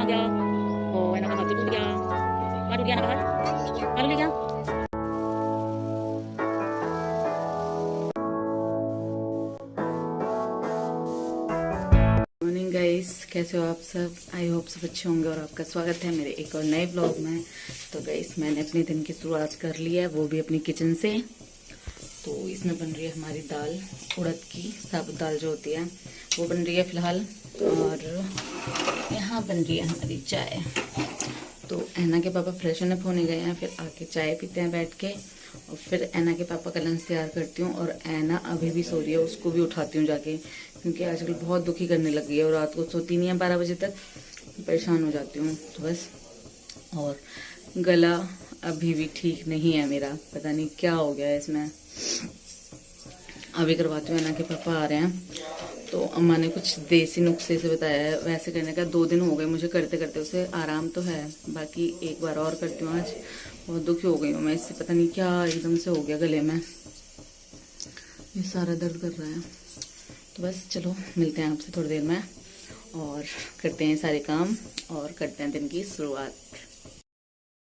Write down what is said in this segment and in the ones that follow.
गया। ओ एना का हाथ तो टूट गया। कहाँ टूट गया एना का हाथ? कालू ले गया। मॉर्निंग गाइस, कैसे हो आप सब? आई होप सब अच्छे होंगे और आपका स्वागत है मेरे एक और नए ब्लॉग में। तो गाइस, मैंने अपने दिन की शुरुआत कर ली है, वो भी अपनी किचन से। तो इसमें बन रही है हमारी दाल, उड़द की साबुत दाल जो होती है वो बन रही है फिलहाल। और यहाँ बन रही है हमारी चाय। तो ऐना के पापा फ्रेशन अप होने गए हैं, फिर आके चाय पीते हैं बैठ के, और फिर ऐना के पापा का लंच तैयार करती हूँ। और ऐना अभी भी सो रही है, उसको भी उठाती हूँ जाके, क्योंकि आजकल बहुत दुखी करने लग गई है और रात को सोती नहीं है 12 बजे तक। परेशान हो जाती हूँ तो बस। और गला अभी भी ठीक नहीं है मेरा, पता नहीं क्या हो गया है इसमें। अभी करवाती हूँ, ऐना के पापा आ रहे हैं तो अम्मा ने कुछ देसी नुस्खे से बताया है वैसे करने का। 2 दिन हो गए मुझे करते करते, उसे आराम तो है, बाकी एक बार और करती हूँ। आज बहुत दुखी हो गई हूँ मैं इससे, पता नहीं क्या एकदम से हो गया गले में, ये सारा दर्द कर रहा है। तो बस चलो मिलते हैं आपसे थोड़ी देर में और करते हैं सारे काम और करते हैं दिन की शुरुआत।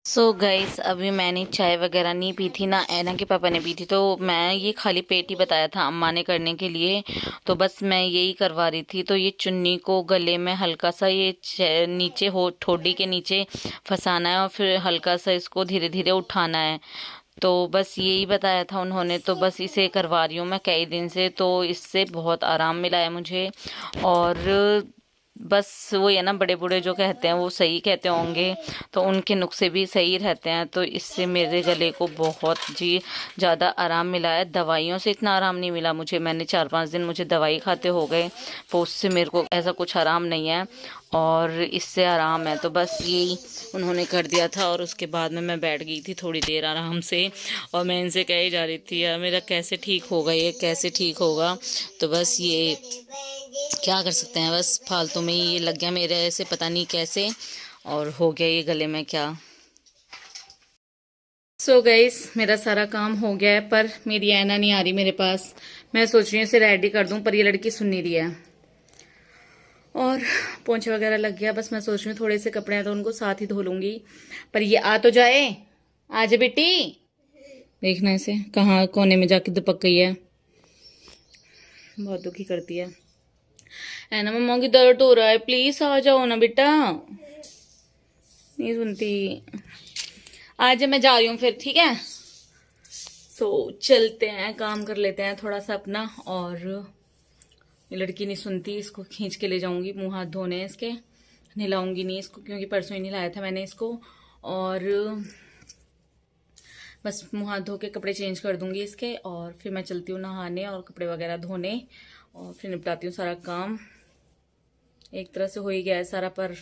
सो गाइस, अभी मैंने चाय वगैरह नहीं पी थी ना, ऐना के पापा ने पी थी, तो मैं ये खाली पेट ही बताया था अम्मा ने करने के लिए। तो बस मैं यही करवा रही थी। तो ये चुन्नी को गले में हल्का सा ये नीचे हो ठोडी के नीचे फंसाना है और फिर हल्का सा इसको धीरे धीरे उठाना है। तो बस यही बताया था उन्होंने, तो बस इसे करवा रही हूँ मैं कई दिन से। तो इससे बहुत आराम मिला है मुझे। और बस वो है ना, बड़े बूढ़े जो कहते हैं वो सही कहते होंगे, तो उनके नुस्खे भी सही रहते हैं। तो इससे मेरे गले को बहुत जी ज़्यादा आराम मिला है। दवाइयों से इतना आराम नहीं मिला मुझे, मैंने 4-5 दिन मुझे दवाई खाते हो गए, तो उससे मेरे को ऐसा कुछ आराम नहीं है, और इससे आराम है। तो बस यही उन्होंने कर दिया था और उसके बाद में मैं बैठ गई थी थोड़ी देर आराम से। और मैं इनसे कह ही जा रही थी यार मेरा कैसे ठीक होगा, ये कैसे ठीक होगा। तो बस ये क्या कर सकते हैं, बस फालतू में ही ये लग गया मेरे ऐसे, पता नहीं कैसे, और हो गया ये गले में क्या। सो गाइस, मेरा सारा काम हो गया है, पर मेरी ऐना नहीं आ रही मेरे पास। मैं सोच रही हूँ इसे रेडी कर दूं, पर ये लड़की सुन नहीं रही है। और पोंछे वगैरह लग गया, बस मैं सोच रही हूँ थोड़े से कपड़े हैं तो उनको साथ ही धो लूंगी। पर ये आ तो जाए, आ जा बेटी। देखना इसे कहाँ कोने में जाके दुपक गई है, बहुत दुखी करती है। ऐना मम्मा की दर्द हो रहा है, प्लीज आ जाओ ना बेटा। नहीं सुनती। आज मैं जा रही हूँ फिर, ठीक है। सो चलते हैं, काम कर लेते हैं थोड़ा सा अपना। और ये लड़की नहीं सुनती, इसको खींच के ले जाऊंगी, मुंह हाथ धोने इसके। नहलाऊंगी नहीं इसको, क्योंकि परसों ही नहलाया था मैंने इसको। और बस मुंह हाथ धो के कपड़े चेंज कर दूंगी इसके, और फिर मैं चलती हूँ नहाने और कपड़े वगैरह धोने, और फिर निपटाती हूँ सारा काम। एक तरह से हो ही गया है सारा, पर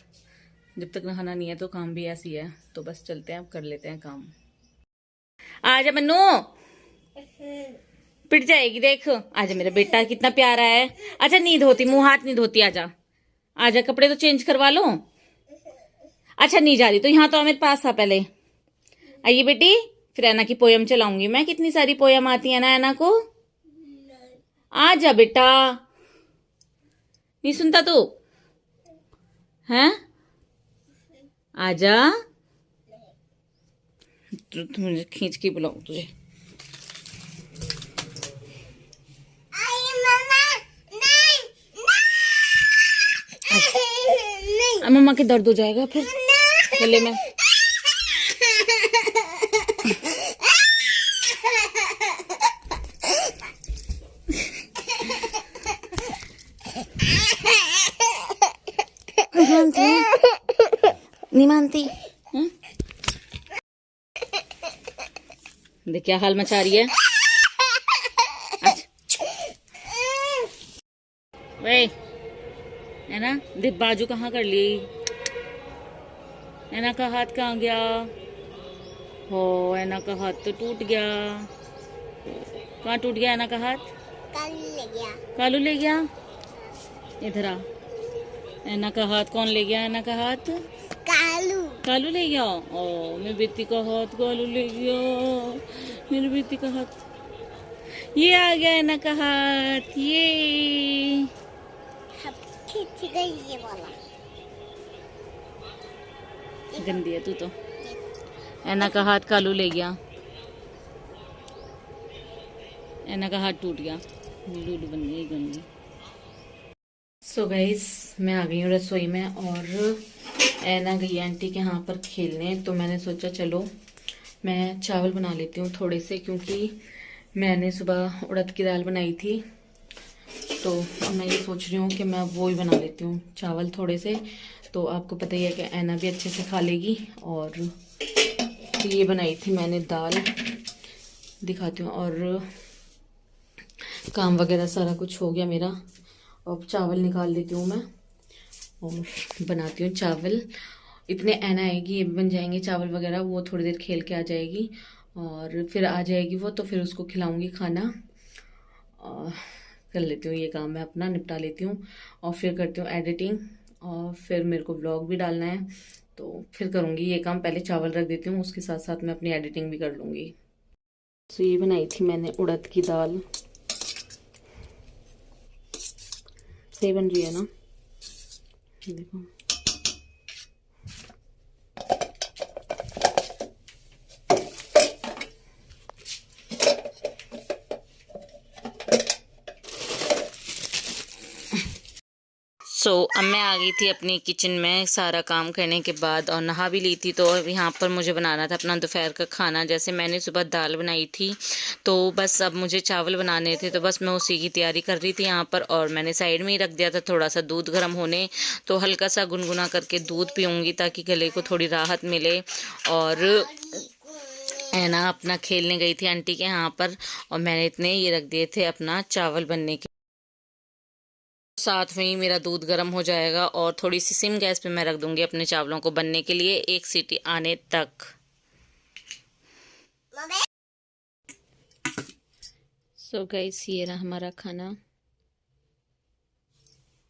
जब तक नहाना नहीं है तो काम भी ऐसी है। तो बस चलते हैं, अब कर लेते हैं काम। आजा मन्नू, पिट जाएगी देख। आजा मेरा बेटा, कितना प्यारा है। अच्छा नहीं धोती, मुंह हाथ नहीं धोती, आजा आजा, कपड़े तो चेंज करवा लो। अच्छा नहीं जा रही तो यहाँ तो आ मेरे पास था पहले। आइए बेटी, फिर ऐना की पोयम चलाऊंगी मैं। कितनी सारी पोयम आती है ना ऐना को। आजा बेटा, नहीं सुनता तू हैं? आजा, तो मुझे खींच के बुलाऊं तुझे। मम्मा के दर्द हो जाएगा फिर गले में। नहीं मानती, देख क्या हाल मचा रही है। वे है ना, देख बाजू कहाँ कर ली, ऐना का हाथ कहाँ गया हो। ऐना का हाथ तो टूट गया। कहाँ टूट गया ऐना का हाथ? कालू ले गया। कालू ले गया, इधर आ। ऐना का हाथ कौन ले गया? ऐना का हाथ कालू, कालू ले गया। ओ मेरी बेटी का हाथ कालू ले गया, मेरी बेटी का हाथ। ये आ गया ऐना का हाथ, ये खींच गई ये वाला। गंदी है तू तो। ऐना का हाथ कालू ले गया, ऐना का हाथ टूट गया, लूलू बन गई गंदी। सो गाइस, मैं आ गई हूँ रसोई में और ऐना गई आंटी के यहाँ पर खेलने। तो मैंने सोचा चलो मैं चावल बना लेती हूँ थोड़े से, क्योंकि मैंने सुबह उड़द की दाल बनाई थी। तो अब मैं ये सोच रही हूँ कि मैं वो ही बना लेती हूँ चावल थोड़े से। तो आपको पता ही है कि ऐना भी अच्छे से खा लेगी। और ये बनाई थी मैंने दाल, दिखाती हूँ। और काम वगैरह सारा कुछ हो गया मेरा। अब चावल निकाल लेती हूँ मैं और बनाती हूँ चावल। इतने ऐना आएगी, ये बन जाएंगे चावल वगैरह। वो थोड़ी देर खेल के आ जाएगी और फिर आ जाएगी वो, तो फिर उसको खिलाऊंगी खाना। और कर लेती हूँ ये काम, मैं अपना निपटा लेती हूँ और फिर करती हूँ एडिटिंग। और फिर मेरे को ब्लॉग भी डालना है, तो फिर करूँगी ये काम। पहले चावल रख देती हूँ, उसके साथ साथ मैं अपनी एडिटिंग भी कर लूँगी। तो ये बनाई थी मैंने उड़द की दाल। सही बन रही है ना, देखो। अब मैं आ गई थी अपनी किचन में सारा काम करने के बाद और नहा भी ली थी। तो यहाँ पर मुझे बनाना था अपना दोपहर का खाना। जैसे मैंने सुबह दाल बनाई थी, तो बस अब मुझे चावल बनाने थे, तो बस मैं उसी की तैयारी कर रही थी यहाँ पर। और मैंने साइड में ही रख दिया था थोड़ा सा दूध गर्म होने, तो हल्का सा गुनगुना करके दूध पीऊँगी ताकि गले को थोड़ी राहत मिले। और ऐना अपना खेलने गई थी आंटी के यहाँ पर, और मैंने इतने ये रख दिए थे अपना चावल बनने के साथ में ही मेरा दूध गर्म हो जाएगा। और थोड़ी सी सिम गैस पे मैं रख दूंगी अपने चावलों को बनने के लिए, एक सीटी आने तक। सो गाइस, ये रहा हमारा खाना।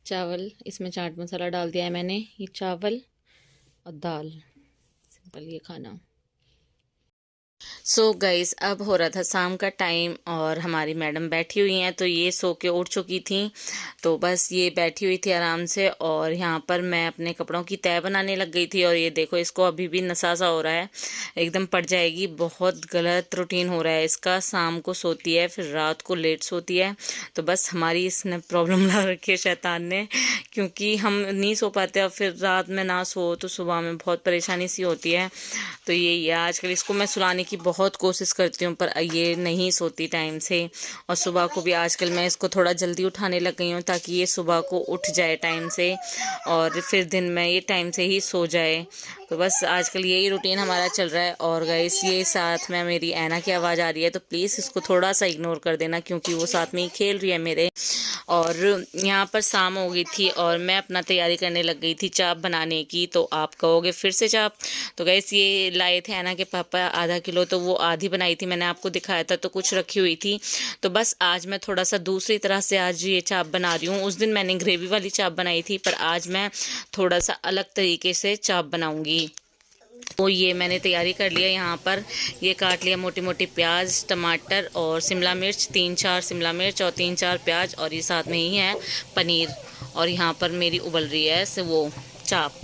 चावल, इसमें चाट मसाला डाल दिया है मैंने। ये चावल और दाल, सिंपल ये खाना। सो गाइस, अब हो रहा था शाम का टाइम और हमारी मैडम बैठी हुई हैं। तो ये सो के उठ चुकी थी, तो बस ये बैठी हुई थी आराम से। और यहाँ पर मैं अपने कपड़ों की तह बनाने लग गई थी। और ये देखो, इसको अभी भी नसासा हो रहा है, एकदम पड़ जाएगी। बहुत गलत रूटीन हो रहा है इसका, शाम को सोती है फिर रात को लेट सोती है। तो बस हमारी इसने प्रॉब्लम ला रखी है शैतान ने, क्योंकि हम नहीं सो पाते और फिर रात में ना सो तो सुबह में बहुत परेशानी सी होती है। तो ये आजकल इसको मैं सुलाने की बहुत कोशिश करती हूँ, पर ये नहीं सोती टाइम से। और सुबह को भी आजकल मैं इसको थोड़ा जल्दी उठाने लग गई हूँ, ताकि ये सुबह को उठ जाए टाइम से और फिर दिन में ये टाइम से ही सो जाए। तो बस आजकल यही रूटीन हमारा चल रहा है। और गाइस, ये साथ में मेरी ऐना की आवाज़ आ रही है, तो प्लीज़ इसको थोड़ा सा इग्नोर कर देना, क्योंकि वो साथ में ही खेल रही है मेरे। और यहाँ पर शाम हो गई थी और मैं अपना तैयारी करने लग गई थी चाप बनाने की। तो आप कहोगे फिर से चाप? तो गाइस, ये लाए थे ऐना के पापा आधा किलो, तो वो आधी बनाई थी, मैंने आपको दिखाया था, तो कुछ रखी हुई थी। तो बस आज मैं थोड़ा सा दूसरी तरह से आज ये चाप बना रही हूँ। उस दिन मैंने ग्रेवी वाली चाप बनाई थी, पर आज मैं थोड़ा सा अलग तरीके से चाप बनाऊँगी। तो ये मैंने तैयारी कर लिया यहाँ पर। ये काट लिया मोटी मोटी प्याज, टमाटर और शिमला मिर्च, 3-4 शिमला मिर्च और 3-4 प्याज, और ये साथ में ही है पनीर। और यहाँ पर मेरी उबल रही है वो चाप।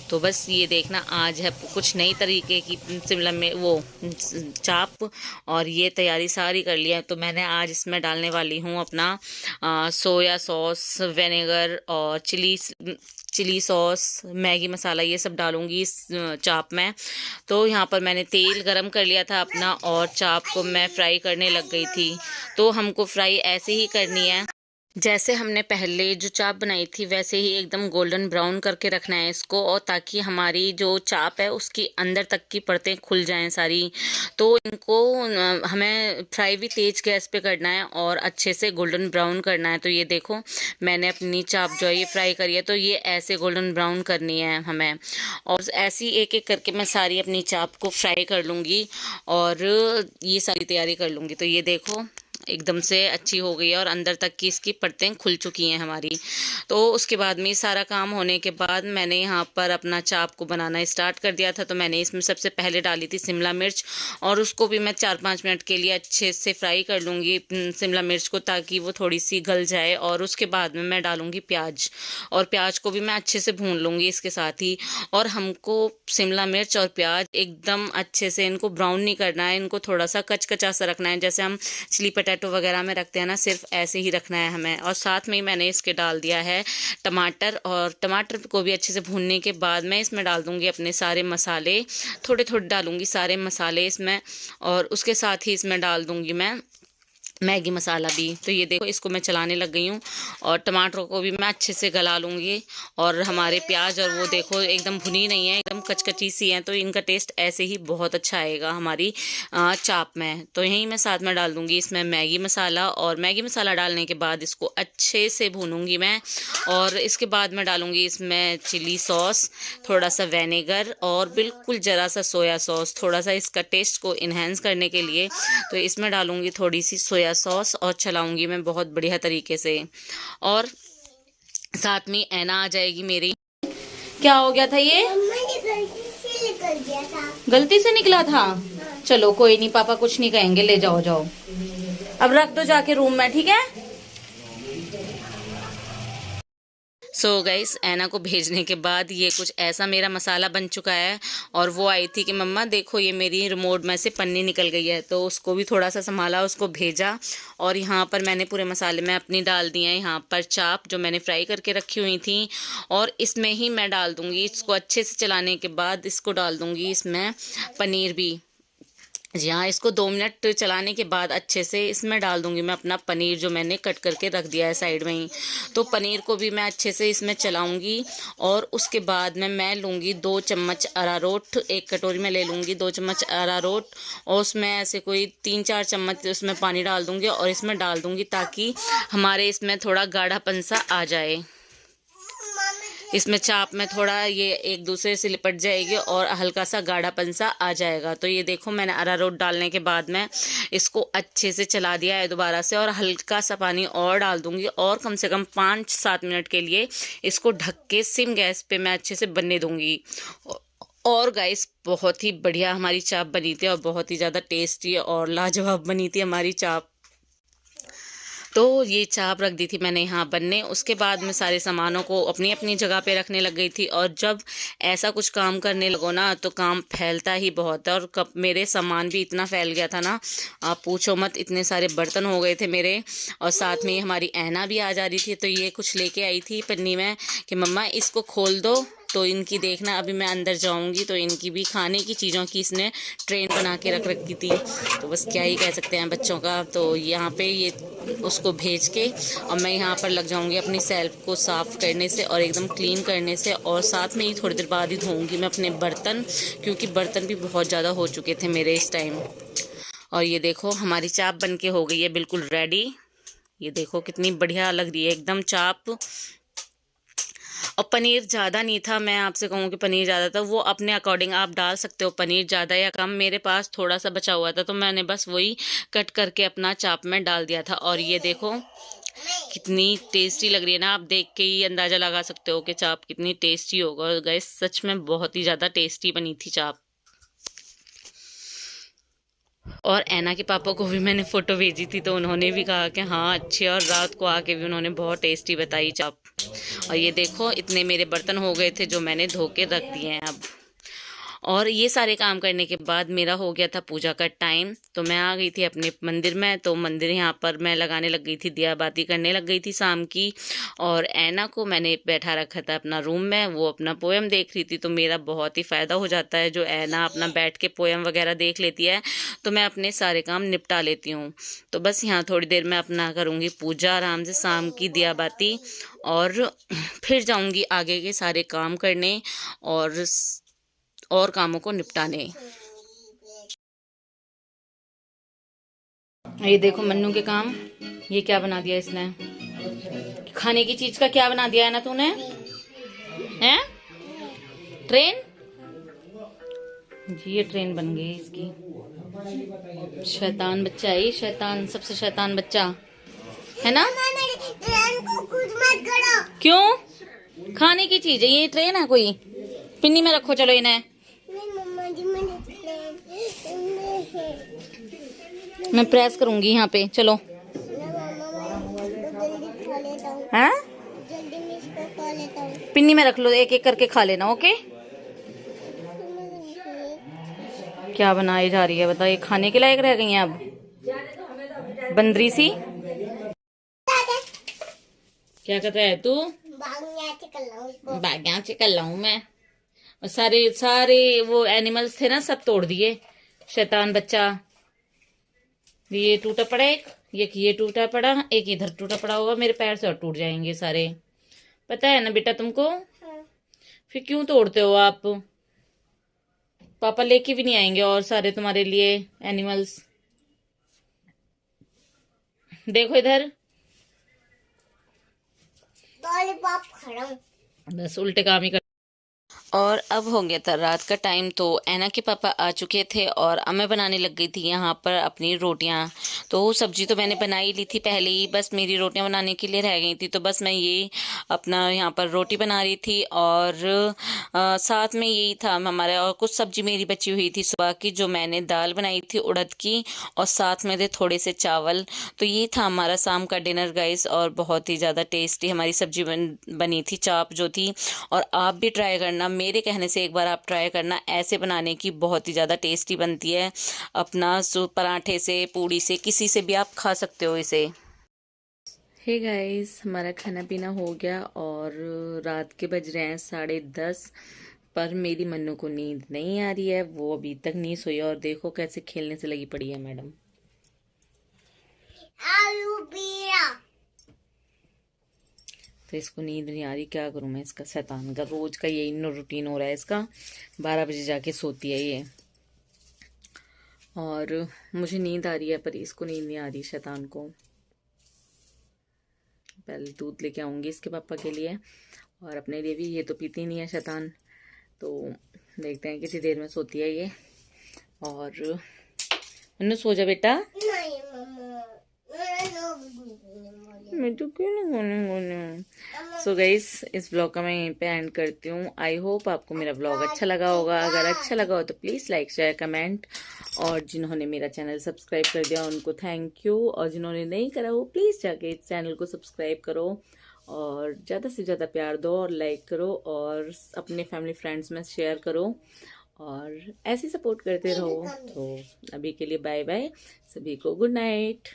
तो बस ये देखना, आज है कुछ नई तरीके की शिमला में वो चाप। और ये तैयारी सारी कर लिया। तो मैंने आज इसमें डालने वाली हूँ अपना सोया सॉस, विनेगर और चिली सॉस, मैगी मसाला, ये सब डालूंगी इस चाप में। तो यहाँ पर मैंने तेल गरम कर लिया था अपना और चाप को मैं फ्राई करने लग गई थी। तो हमको फ्राई ऐसे ही करनी है जैसे हमने पहले जो चाप बनाई थी, वैसे ही एकदम गोल्डन ब्राउन करके रखना है इसको। और ताकि हमारी जो चाप है उसकी अंदर तक की परतें खुल जाएं सारी। तो इनको हमें फ्राई भी तेज गैस पे करना है और अच्छे से गोल्डन ब्राउन करना है। तो ये देखो, मैंने अपनी चाप जो है ये फ्राई करी है, तो ये ऐसे गोल्डन ब्राउन करनी है हमें। और ऐसी एक एक करके मैं सारी अपनी चाप को फ्राई कर लूँगी और ये सारी तैयारी कर लूँगी। तो ये देखो, एकदम से अच्छी हो गई है और अंदर तक की इसकी परतें खुल चुकी हैं हमारी। तो उसके बाद में सारा काम होने के बाद मैंने यहाँ पर अपना चाप को बनाना स्टार्ट कर दिया था। तो मैंने इसमें सबसे पहले डाली थी शिमला मिर्च और उसको भी मैं 4-5 मिनट के लिए अच्छे से फ्राई कर लूँगी शिमला मिर्च को, ताकि वो थोड़ी सी गल जाए। और उसके बाद में मैं डालूँगी प्याज, और प्याज को भी मैं अच्छे से भून लूँगी इसके साथ ही। और हमको शिमला मिर्च और प्याज एकदम अच्छे से इनको ब्राउन नहीं करना है, इनको थोड़ा सा कचकचा सा रखना है, जैसे हम चिली पटेटो वगैरह में रखते हैं ना, सिर्फ ऐसे ही रखना है हमें। और साथ में ही मैंने इसके डाल दिया है टमाटर, और टमाटर को भी अच्छे से भूनने के बाद मैं इसमें डाल दूंगी अपने सारे मसाले, थोड़े थोड़े डालूंगी सारे मसाले इसमें। और उसके साथ ही इसमें डाल दूंगी मैं मैगी मसाला भी। तो ये देखो इसको मैं चलाने लग गई हूँ, और टमाटरों को भी मैं अच्छे से गला लूँगी। और हमारे प्याज और वो देखो एकदम भुनी नहीं है, एकदम कचकची सी है, तो इनका टेस्ट ऐसे ही बहुत अच्छा आएगा हमारी चाप में। तो यहीं मैं साथ में डाल दूँगी इसमें मैगी मसाला, और मैगी मसाला डालने के बाद इसको अच्छे से भूनूँगी मैं। और इसके बाद मैं डालूँगी इसमें चिली सॉस, थोड़ा सा विनेगर और बिल्कुल ज़रा सा सोया सॉस, थोड़ा सा इसका टेस्ट को इन्हेंस करने के लिए। तो इसमें डालूँगी थोड़ी सी सोया सॉस और चलाऊंगी मैं बहुत बढ़िया तरीके से। और साथ में ऐना आ जाएगी मेरी। क्या हो गया था ये? गलती से निकला था। चलो कोई नहीं, पापा कुछ नहीं कहेंगे, ले जाओ जाओ। अब रख दो जाके रूम में, ठीक है। सो गाइस, ऐना को भेजने के बाद ये कुछ ऐसा मेरा मसाला बन चुका है। और वो आई थी कि मम्मा देखो ये मेरी रिमोट में से पन्नी निकल गई है, तो उसको भी थोड़ा सा संभाला, उसको भेजा। और यहाँ पर मैंने पूरे मसाले में अपनी डाल दिए हैं यहाँ पर चाप जो मैंने फ्राई करके रखी हुई थी, और इसमें ही मैं डाल दूँगी। इसको अच्छे से चलाने के बाद इसको डाल दूँगी इसमें पनीर भी। जी हाँ, इसको 2 मिनट चलाने के बाद अच्छे से इसमें डाल दूंगी मैं अपना पनीर जो मैंने कट करके रख दिया है साइड में ही। तो पनीर को भी मैं अच्छे से इसमें चलाऊंगी। और उसके बाद में मैं लूँगी 2 चम्मच अरारोट, एक कटोरी में ले लूँगी 2 चम्मच अरारोट, और उसमें ऐसे कोई 3-4 चम्मच उसमें पानी डाल दूँगी और इसमें डाल दूँगी, ताकि हमारे इसमें थोड़ा गाढ़ापन सा आ जाए। इसमें चाप में थोड़ा ये एक दूसरे से लिपट जाएगी और हल्का सा गाढ़ापन सा आ जाएगा। तो ये देखो मैंने अरारोट डालने के बाद में इसको अच्छे से चला दिया है दोबारा से, और हल्का सा पानी और डाल दूंगी, और कम से कम 5-7 मिनट के लिए इसको ढक के सिम गैस पे मैं अच्छे से बनने दूंगी। और गाइस, बहुत ही बढ़िया हमारी चाप बनी थी, और बहुत ही ज़्यादा टेस्टी और लाजवाब बनी थी हमारी चाप। तो ये चाप रख दी थी मैंने यहाँ बनने। उसके बाद मैं सारे सामानों को अपनी अपनी जगह पे रखने लग गई थी। और जब ऐसा कुछ काम करने लगो ना, तो काम फैलता ही बहुत है। और कब मेरे सामान भी इतना फैल गया था ना, आप पूछो मत, इतने सारे बर्तन हो गए थे मेरे। और साथ में हमारी ऐना भी आ जा रही थी, तो ये कुछ लेके आई थी पन्नी में कि मम्मा इसको खोल दो। तो इनकी देखना, अभी मैं अंदर जाऊंगी तो इनकी भी खाने की चीज़ों की इसने ट्रेन बना के रख रखी थी। तो बस क्या ही कह सकते हैं बच्चों का। तो यहाँ पे ये उसको भेज के और मैं यहाँ पर लग जाऊंगी अपनी सेल्फ को साफ़ करने से और एकदम क्लीन करने से। और साथ में ही थोड़ी देर बाद ही धोऊंगी मैं अपने बर्तन, क्योंकि बर्तन भी बहुत ज़्यादा हो चुके थे मेरे इस टाइम। और ये देखो हमारी चाप बन के हो गई है बिल्कुल रेडी। ये देखो कितनी बढ़िया लग रही है एकदम चाप। और पनीर ज़्यादा नहीं था, मैं आपसे कहूँ कि पनीर ज़्यादा था, वो अपने अकॉर्डिंग आप डाल सकते हो पनीर ज़्यादा या कम। मेरे पास थोड़ा सा बचा हुआ था, तो मैंने बस वही कट करके अपना चाप में डाल दिया था। और ये देखो कितनी टेस्टी लग रही है ना, आप देख के ही अंदाज़ा लगा सकते हो कि चाप कितनी टेस्टी होगा। और गाइस सच में बहुत ही ज़्यादा टेस्टी बनी थी चाप। और ऐना के पापा को भी मैंने फ़ोटो भेजी थी, तो उन्होंने भी कहा कि हाँ अच्छी, और रात को आके भी उन्होंने बहुत टेस्टी बताई चाप। और ये देखो इतने मेरे बर्तन हो गए थे जो मैंने धो के रख दिए हैं अब। और ये सारे काम करने के बाद मेरा हो गया था पूजा का टाइम। तो मैं आ गई थी अपने मंदिर में। तो मंदिर यहाँ पर मैं लगाने लग गई थी, दिया बाती करने लग गई थी शाम की। और ऐना को मैंने बैठा रखा था अपना रूम में, वो अपना पोएम देख रही थी। तो मेरा बहुत ही फ़ायदा हो जाता है, जो ऐना अपना बैठ के पोएम वगैरह देख लेती है तो मैं अपने सारे काम निपटा लेती हूँ। तो बस यहाँ थोड़ी देर मैं अपना करूँगी पूजा आराम से शाम की दिया बाती, और फिर जाऊँगी आगे के सारे काम करने और कामों को निपटाने। ये देखो मन्नू के काम, ये क्या बना दिया इसने, खाने की चीज का क्या बना दिया है ना तूने, हैं? ट्रेन जी, ये ट्रेन बन गई इसकी। शैतान बच्चा है ये, शैतान, सबसे शैतान बच्चा है ना। क्यों? खाने की चीज है ये, ट्रेन है कोई? पिन्नी में रखो, चलो इन्हें। मैं प्रेस करूंगी यहाँ पे, चलो। हाँ, पिन्नी में रख लो, एक एक करके खा लेना, ओके। क्या बनाई जा रही है बता, ये खाने के लायक रह गई हैं अब बंदरी सी। क्या कर रहा है तू? बागिया कर रहा हूँ मैं। और सारे सारे वो एनिमल्स थे ना, सब तोड़ दिए। शैतान बच्चा। ये टूटा पड़ा, एक ये टूटा पड़ा, एक इधर टूटा पड़ा होगा, मेरे पैर से और टूट जाएंगे सारे। पता है ना बेटा तुमको? हाँ। फिर क्यों तोड़ते हो आप? पापा लेके भी नहीं आएंगे और सारे तुम्हारे लिए एनिमल्स। देखो इधर, बस उल्टे काम ही कर। और अब हो गया था रात का टाइम, तो ऐना के पापा आ चुके थे और अब मैं बनाने लग गई थी यहाँ पर अपनी रोटियाँ। तो सब्जी तो मैंने बना ही ली थी पहले ही, बस मेरी रोटियाँ बनाने के लिए रह गई थी। तो बस मैं ये अपना यहाँ पर रोटी बना रही थी और साथ में यही था हमारे, और कुछ सब्जी मेरी बची हुई थी सुबह की, जो मैंने दाल बनाई थी उड़द की, और साथ में थे थोड़े से चावल। तो ये था हमारा शाम का डिनर गाइस, और बहुत ही ज़्यादा टेस्टी हमारी सब्जी बनी थी, चाप जो थी। और आप भी ट्राई करना, मेरे कहने से एक बार आप ट्राई करना, ऐसे बनाने की बहुत ही ज़्यादा टेस्टी बनती है। अपना पराठे से, पूड़ी से, किसी से भी आप खा सकते हो इसे। हे गाइस, हमारा खाना पीना हो गया और रात के बज रहे हैं 10:30, पर मेरी मन्नू को नींद नहीं आ रही है, वो अभी तक नहीं सोई। और देखो कैसे खेलने से लगी पड़ी है मैडम। तो इसको नींद नहीं आ रही, क्या करूं मैं इसका, शैतान का रोज का यही रूटीन हो रहा है इसका। 12 बजे जाके सोती है ये, और मुझे नींद आ रही है पर इसको नींद नहीं आ रही शैतान को। पहले दूध लेके आऊंगी इसके पापा के लिए और अपने लिए भी, ये तो पीती नहीं है शैतान। तो देखते हैं कितनी देर में सोती है ये। और मन्नू सो जा बेटा। मैं तो क्यों नहीं बोलूँ। सो गाइस, इस ब्लॉग का मैं यहीं पे एंड करती हूँ। आई होप आपको मेरा ब्लॉग अच्छा लगा होगा। अगर अच्छा लगा हो तो प्लीज़ लाइक, शेयर, कमेंट। और जिन्होंने मेरा चैनल सब्सक्राइब कर दिया उनको थैंक यू, और जिन्होंने नहीं करा वो प्लीज़ जाके इस चैनल को सब्सक्राइब करो और ज़्यादा से ज़्यादा प्यार दो और लाइक करो और अपने फैमिली फ्रेंड्स में शेयर करो और ऐसे सपोर्ट करते रहो। तो अभी के लिए बाय बाय, सभी को गुड नाइट।